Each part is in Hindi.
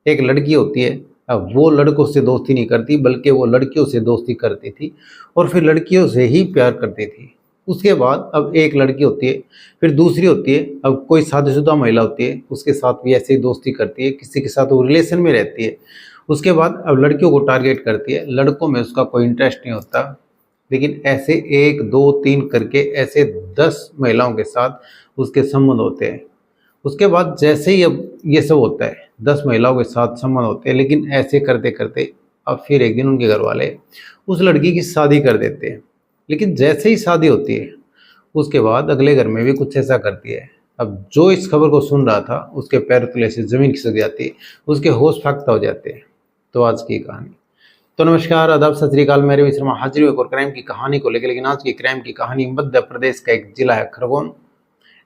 एक लड़की होती है, अब वो लड़कों से दोस्ती नहीं करती बल्कि वो लड़कियों से दोस्ती करती थी और फिर लड़कियों से ही प्यार करती थी। उसके बाद अब एक लड़की होती है, फिर दूसरी होती है, अब कोई शादीशुदा महिला होती है, उसके साथ भी ऐसे ही दोस्ती करती है, किसी के साथ वो रिलेशन में रहती है। उसके बाद अब लड़कियों को टारगेट करती है, लड़कों में उसका कोई इंटरेस्ट नहीं होता। लेकिन ऐसे 1, 2, 3 करके ऐसे 10 महिलाओं के साथ उसके संबंध होते हैं। उसके बाद जैसे ही अब ये सब होता है, 10 महिलाओं के साथ संबंध होते हैं, लेकिन ऐसे करते-करते अब फिर एक दिन उनके घरवाले उस लड़की की शादी कर देते हैं। लेकिन जैसे ही शादी होती है, उसके बाद अगले घर में भी कुछ ऐसा करती है। अब जो इस खबर को सुन रहा था, उसके पैर तले से ज़मीन खिसक जाती है, उसके होश फाख्ता हो जाते हैं। तो आज की कहानी। तो नमस्कार, आदाब, सत श्री अकाल, मैं रवि शर्मा हाजिर हूँ एक और क्राइम की कहानी को लेकर। लेकिन आज की क्राइम की कहानी मध्य प्रदेश का एक जिला है खरगोन।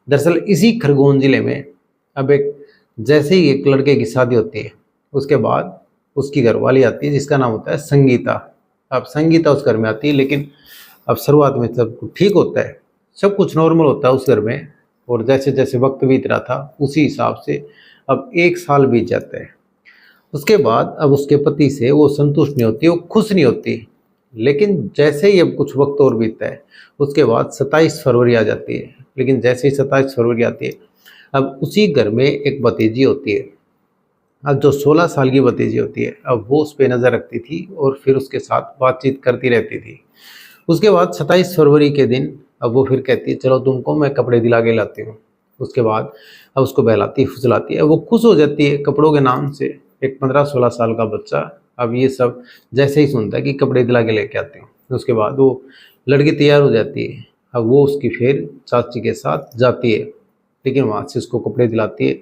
दरअसल इसी खरगोन जिले में अब एक जैसे ही एक लड़के की शादी होती है, उसके बाद उसकी घरवाली आती है जिसका नाम होता है संगीता। अब संगीता उस घर में आती है, लेकिन अब शुरुआत में सब कुछ ठीक होता है, सब कुछ नॉर्मल होता है उस घर में। और जैसे जैसे वक्त बीत रहा था उसी हिसाब से अब 1 साल बीत जाता है। उसके बाद अब उसके पति से वो संतुष्ट नहीं होती, वो खुश नहीं होती। लेकिन जैसे ही अब कुछ वक्त और बीतता है, उसके बाद 27 फरवरी आ जाती है। लेकिन जैसे ही 27 फरवरी आती है, अब उसी घर में एक भतीजी होती है। अब जो 16 साल की भतीजी होती है, अब वो उस पर नज़र रखती थी और फिर उसके साथ बातचीत करती रहती थी। उसके बाद 27 फरवरी के दिन अब वो फिर कहती है चलो तुमको मैं कपड़े दिला के लाती हूँ। उसके बाद अब उसको बहलाती फुसलाती है, वो खुश हो जाती है कपड़ों के नाम से। एक 15-16 साल का बच्चा अब ये सब जैसे ही सुनता है कि कपड़े दिला के लेके आती हूँ, उसके बाद वो लड़की तैयार हो जाती है। अब वो उसकी फिर चाची के साथ जाती है, लेकिन वहाँ से उसको कपड़े दिलाती है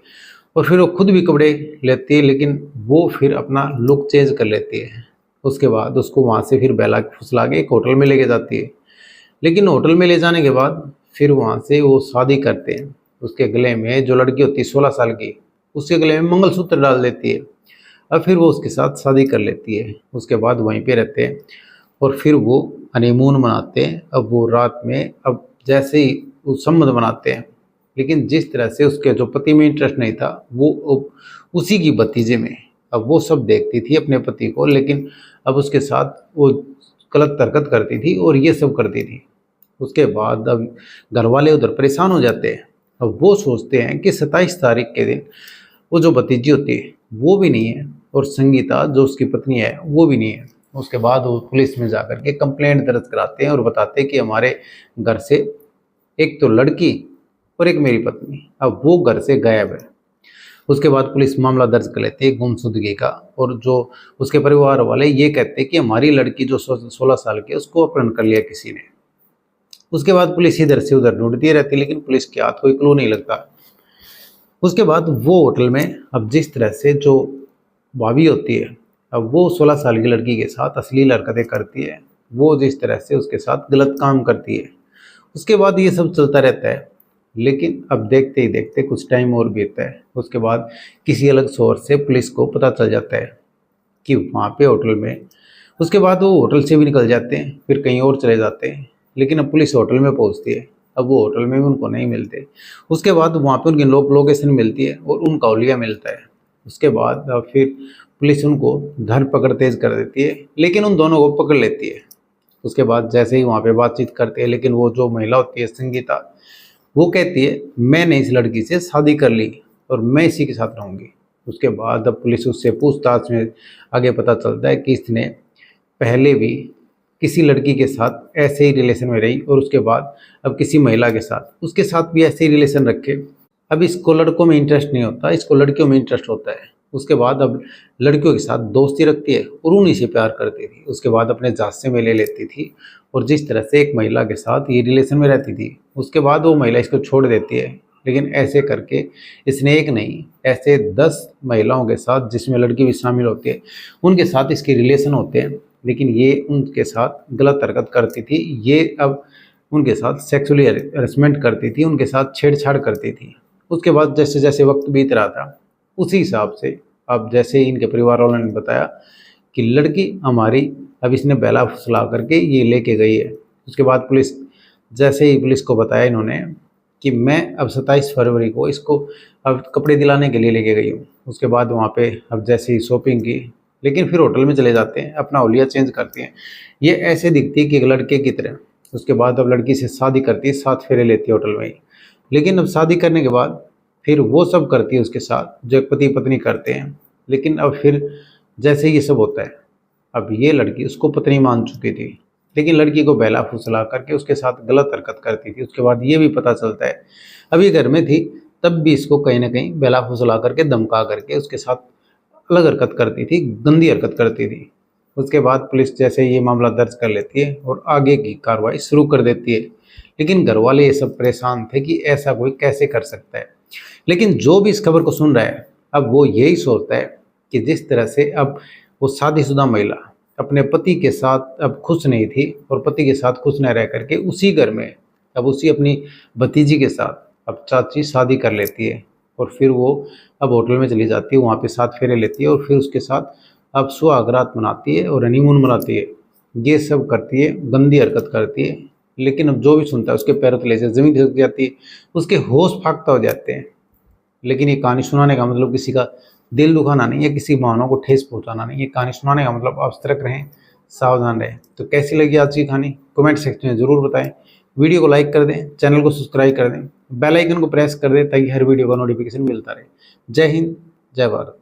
और फिर वो खुद भी कपड़े लेती है, लेकिन वो फिर अपना लुक चेंज कर लेती है। उसके बाद उसको वहाँ से फिर बहला के फुसला के एक होटल में लेके जाती है। लेकिन होटल में ले जाने के बाद फिर वहाँ से वो शादी करते हैं। उसके गले में जो लड़की होती है 16 साल की, उसके गले में मंगलसूत्र डाल देती है। अब फिर वो उसके साथ शादी कर लेती है। उसके बाद वहीं पे रहते हैं और फिर वो हनीमून मनाते हैं। अब वो रात में अब जैसे ही वो संबंध बनाते हैं, लेकिन जिस तरह से उसके जो पति में इंटरेस्ट नहीं था, वो अब उसी की भतीजे में। अब वो सब देखती थी अपने पति को, लेकिन अब उसके साथ वो गलत हरकत करती थी और ये सब करती थी। उसके बाद अब घर वाले उधर परेशान हो जाते हैं। अब वो सोचते हैं कि 27 तारीख के दिन वो जो भतीजी होती है वो भी नहीं है और संगीता जो उसकी पत्नी है वो भी नहीं है। उसके बाद वो पुलिस में जाकर के कंप्लेंट दर्ज कराते हैं और बताते हैं कि हमारे घर से एक तो लड़की और एक मेरी पत्नी अब वो घर से गायब है। उसके बाद पुलिस मामला दर्ज कर लेती है गुमशुदगी का, और जो उसके परिवार वाले ये कहते हैं कि हमारी लड़की जो 16 साल की है उसको अपहरण कर लिया किसी ने। उसके बाद पुलिस इधर से उधर ढूंढती रहती है, लेकिन पुलिस के हाथ कोई क्लू नहीं लगता। उसके बाद वो होटल में अब जिस तरह से जो भाभी होती है, अब वो 16 साल की लड़की के साथ अश्लील हरकतें करती है, वो जिस तरह से उसके साथ गलत काम करती है। उसके बाद ये सब चलता रहता है, लेकिन अब देखते ही देखते कुछ टाइम और बीतता है। उसके बाद किसी अलग सोर्स से पुलिस को पता चल जाता है कि वहाँ पे होटल में, उसके बाद वो होटल से भी निकल जाते हैं, फिर कहीं और चले जाते हैं। लेकिन अब पुलिस होटल में पहुँचती है, अब वो होटल में भी उनको नहीं मिलते। उसके बाद वहाँ पे उनकी लोकेशन मिलती है और उनका हुलिया मिलता है। उसके बाद अब फिर पुलिस उनको धरपकड़ तेज कर देती है, लेकिन उन दोनों को पकड़ लेती है। उसके बाद जैसे ही वहाँ पे बातचीत करते हैं, लेकिन वो जो महिला होती है संगीता, वो कहती है मैंने इस लड़की से शादी कर ली और मैं इसी के साथ रहूँगी। उसके बाद अब पुलिस उससे पूछताछ में आगे पता चलता है कि इसने पहले भी किसी लड़की के साथ ऐसे ही रिलेशन में रही और उसके बाद अब किसी महिला के साथ उसके साथ भी ऐसे ही रिलेशन रखे। अब इसको लड़कों में इंटरेस्ट नहीं होता, इसको लड़कियों में इंटरेस्ट होता है। उसके बाद अब लड़कियों के साथ दोस्ती रखती है और उन्हीं से प्यार करती थी। उसके बाद अपने झांसे में ले लेती थी और जिस तरह से एक महिला के साथ ये रिलेशन में रहती थी, उसके बाद वो महिला इसको छोड़ देती है। लेकिन ऐसे करके इसने एक नहीं, ऐसे 10 महिलाओं के साथ, जिसमें लड़की भी शामिल होती है, उनके साथ इसके रिलेशन होते हैं। लेकिन ये उनके साथ गलत हरकत करती थी, ये अब उनके साथ सेक्सुअली हरेसमेंट करती थी, उनके साथ छेड़छाड़ करती थी। उसके बाद जैसे जैसे वक्त बीत रहा था, उसी हिसाब से अब जैसे ही इनके परिवार वालों ने बताया कि लड़की हमारी अब इसने बहला फुसला करके ये लेके गई है। उसके बाद पुलिस, जैसे ही पुलिस को बताया इन्होंने कि मैं अब 27 फरवरी को इसको अब कपड़े दिलाने के लिए लेके गई हूँ, उसके बाद वहाँ पे अब जैसे ही शॉपिंग की, लेकिन फिर होटल में चले जाते हैं, अपना हुलिया चेंज करती हैं। ये ऐसे दिखती है कि एक लड़के की तरह। उसके बाद अब लड़की से शादी करती है, 7 फेरे लेती है होटल में ही। लेकिन अब शादी करने के बाद फिर वो सब करती है उसके साथ जो पति पत्नी करते हैं। लेकिन अब फिर जैसे ये सब होता है, अब ये लड़की उसको पत्नी मान चुकी थी, लेकिन लड़की को बहला फुसला करके उसके साथ गलत हरकत करती थी। उसके बाद ये भी पता चलता है, अब ये घर में थी तब भी इसको कहीं ना कहीं बहला फुसला करके धमका करके उसके साथ अलग हरकत करती थी, गंदी हरकत करती थी। उसके बाद पुलिस जैसे ये मामला दर्ज कर लेती है और आगे की कार्रवाई शुरू कर देती है। लेकिन घर वाले ये सब परेशान थे कि ऐसा कोई कैसे कर सकता है। लेकिन जो भी इस खबर को सुन रहा है, अब वो यही सोचता है कि जिस तरह से अब वो शादीशुदा महिला अपने पति के साथ अब खुश नहीं थी और पति के साथ खुश न रह करके उसी घर में अब उसी अपनी भतीजी के साथ अब चाची शादी कर लेती है और फिर वो अब होटल में चली जाती है, वहाँ पे 7 फेरे लेती है और फिर उसके साथ अब सुहागरात मनाती है और हनीमून मनाती है। ये सब करती है, गंदी हरकत करती है। लेकिन अब जो भी सुनता है उसके पैरों तले से ज़मीन खिसक जाती है, उसके होश फाख्ता हो जाते हैं। लेकिन ये कहानी सुनाने का मतलब किसी का दिल दुखाना नहीं है, किसी भावनाओं को ठेस पहुंचाना नहीं है। कहानी सुनाने का मतलब आप सतर्क रहें, सावधान रहें। तो कैसी लगी आज की कहानी कमेंट सेक्शन में ज़रूर बताएं। वीडियो को लाइक कर दें, चैनल को सब्सक्राइब कर दें, बेल आइकन को प्रेस कर दें ताकि हर वीडियो का नोटिफिकेशन मिलता रहे। जय हिंद, जय भारत।